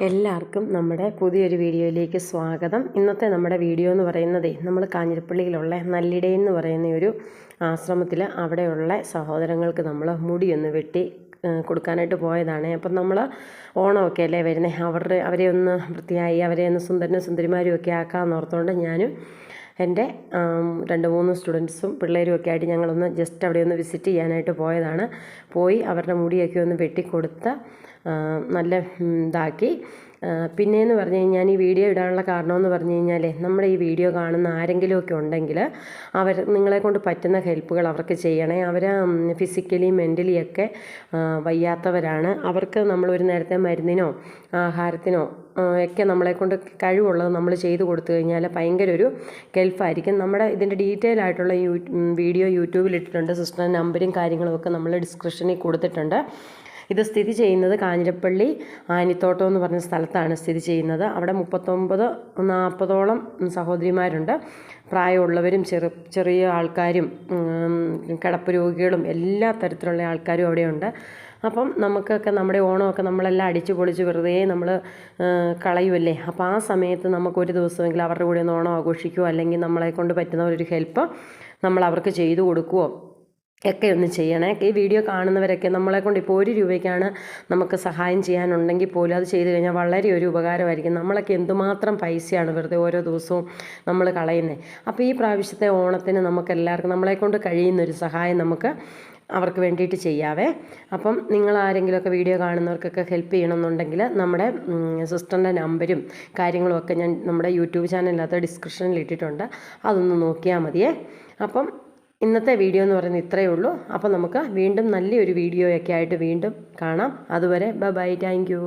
എല്ലാവർക്കും നമ്മുടെ പുതിയൊരു വീഡിയോയിലേക്ക് സ്വാഗതം. ഇന്നത്തെ നമ്മുടെ വീഡിയോ എന്ന് പറയുന്നത് നമ്മൾ കാഞ്ഞിരപ്പള്ളിയിലുള്ള നല്ലിടയിൽ എന്ന് പറയുന്ന ഒരു ആശ്രമത്തിൽ അവിടെയുള്ള സഹോദരങ്ങൾക്ക് നമ്മൾ മുടിയൊന്ന് വെട്ടി കൊടുക്കാനായിട്ട് പോയതാണ്. അപ്പം നമ്മൾ ഓണമൊക്കെ അല്ലേ വരുന്നത്, അവരെ ഒന്ന് വൃത്തിയായി അവരെ ഒന്ന് സുന്ദരനും സുന്ദരിമാരും ഒക്കെ ആക്കാമെന്ന് ഓർത്തുകൊണ്ട് ഞാനും എൻ്റെ 2-3 സ്റ്റുഡൻസും പിള്ളേരും ഒക്കെ ആയിട്ട് ഞങ്ങളൊന്ന് ജസ്റ്റ് അവിടെ ഒന്ന് വിസിറ്റ് ചെയ്യാനായിട്ട് പോയതാണ്. പോയി അവരുടെ മുടിയൊക്കെ ഒന്ന് വെട്ടിക്കൊടുത്ത് നല്ല ഇതാക്കി. പിന്നെയെന്ന് പറഞ്ഞു കഴിഞ്ഞാൽ ഈ വീഡിയോ ഇടാനുള്ള കാരണമെന്ന് പറഞ്ഞു കഴിഞ്ഞാൽ നമ്മുടെ ഈ വീഡിയോ കാണുന്ന ആരെങ്കിലുമൊക്കെ ഉണ്ടെങ്കിൽ നിങ്ങളെ കൊണ്ട് പറ്റുന്ന ഹെൽപ്പുകൾ അവർക്ക് ചെയ്യണേ. അവർ ഫിസിക്കലി മെൻ്റലി ഒക്കെ വയ്യാത്തവരാണ്. അവർക്ക് നമ്മളൊരു നേരത്തെ മരുന്നിനോ ആഹാരത്തിനോ ഒക്കെ നമ്മളെക്കൊണ്ട് കഴിവുള്ളത് നമ്മൾ ചെയ്തു കൊടുത്തു കഴിഞ്ഞാൽ ഭയങ്കര ഒരു ഹെൽപ്പായിരിക്കും. നമ്മുടെ ഇതിൻ്റെ ഡീറ്റെയിൽ ആയിട്ടുള്ള വീഡിയോ യൂട്യൂബിൽ ഇട്ടിട്ടുണ്ട്. സിസ്റ്ററിൻ്റെ നമ്പരും കാര്യങ്ങളും ഒക്കെ നമ്മൾ ഡിസ്ക്രിപ്ഷനിൽ കൊടുത്തിട്ടുണ്ട്. ഇത് സ്ഥിതി ചെയ്യുന്നത് കാഞ്ഞിരപ്പള്ളി ആനിത്തോട്ടം എന്ന് പറഞ്ഞ സ്ഥലത്താണ് സ്ഥിതി ചെയ്യുന്നത്. അവിടെ 39-40ഓളം സഹോദരിമാരുണ്ട്. പ്രായമുള്ളവരും ചെറിയ ആൾക്കാരും കിടപ്പ് രോഗികളും എല്ലാ തരത്തിലുള്ള ആൾക്കാരും അവിടെയുണ്ട്. അപ്പം നമുക്കൊക്കെ നമ്മുടെ ഓണമൊക്കെ നമ്മളെല്ലാം അടിച്ചു പൊളിച്ച് വെറുതെ നമ്മൾ കളയുമല്ലേ. അപ്പോൾ ആ സമയത്ത് നമുക്കൊരു ദിവസമെങ്കിലും അവരുടെ കൂടെ ഒന്ന് ഓണം ആഘോഷിക്കുകയോ അല്ലെങ്കിൽ നമ്മളെ കൊണ്ട് പറ്റുന്ന ഒരു ഹെൽപ്പ് നമ്മൾ അവർക്ക് ചെയ്തു കൊടുക്കുകയോ ഒക്കെ ഒന്ന് ചെയ്യണേ. ഈ വീഡിയോ കാണുന്നവരൊക്കെ നമ്മളെ കൊണ്ട് ഇപ്പോൾ 1 രൂപയ്ക്കാണ് നമുക്ക് സഹായം ചെയ്യാനുണ്ടെങ്കിൽ പോലും അത് ചെയ്തു കഴിഞ്ഞാൽ വളരെ ഒരു ഉപകാരമായിരിക്കും. നമ്മളൊക്കെ എന്തുമാത്രം പൈസയാണ് വെറുതെ ഓരോ ദിവസവും നമ്മൾ കളയുന്നത്. അപ്പോൾ ഈ പ്രാവശ്യത്തെ ഓണത്തിന് നമുക്കെല്ലാവർക്കും നമ്മളെ കൊണ്ട് കഴിയുന്നൊരു സഹായം നമുക്ക് അവർക്ക് വേണ്ടിയിട്ട് ചെയ്യാവേ. അപ്പം നിങ്ങൾ ആരെങ്കിലുമൊക്കെ വീഡിയോ കാണുന്നവർക്കൊക്കെ ഹെൽപ്പ് ചെയ്യണമെന്നുണ്ടെങ്കിൽ നമ്മുടെ സിസ്റ്ററിൻ്റെ നമ്പരും കാര്യങ്ങളും ഒക്കെ ഞാൻ നമ്മുടെ യൂട്യൂബ് ചാനലിനകത്ത് ഡിസ്ക്രിപ്ഷനിൽ ഇട്ടിട്ടുണ്ട്. അതൊന്ന് നോക്കിയാൽ മതിയേ. അപ്പം ഇന്നത്തെ വീഡിയോ എന്ന് പറയുന്നത് ഇത്രയേ ഉള്ളൂ. അപ്പോൾ നമുക്ക് വീണ്ടും നല്ലൊരു വീഡിയോയൊക്കെ ആയിട്ട് വീണ്ടും കാണാം. അതുവരെ ബൈ, താങ്ക് യു.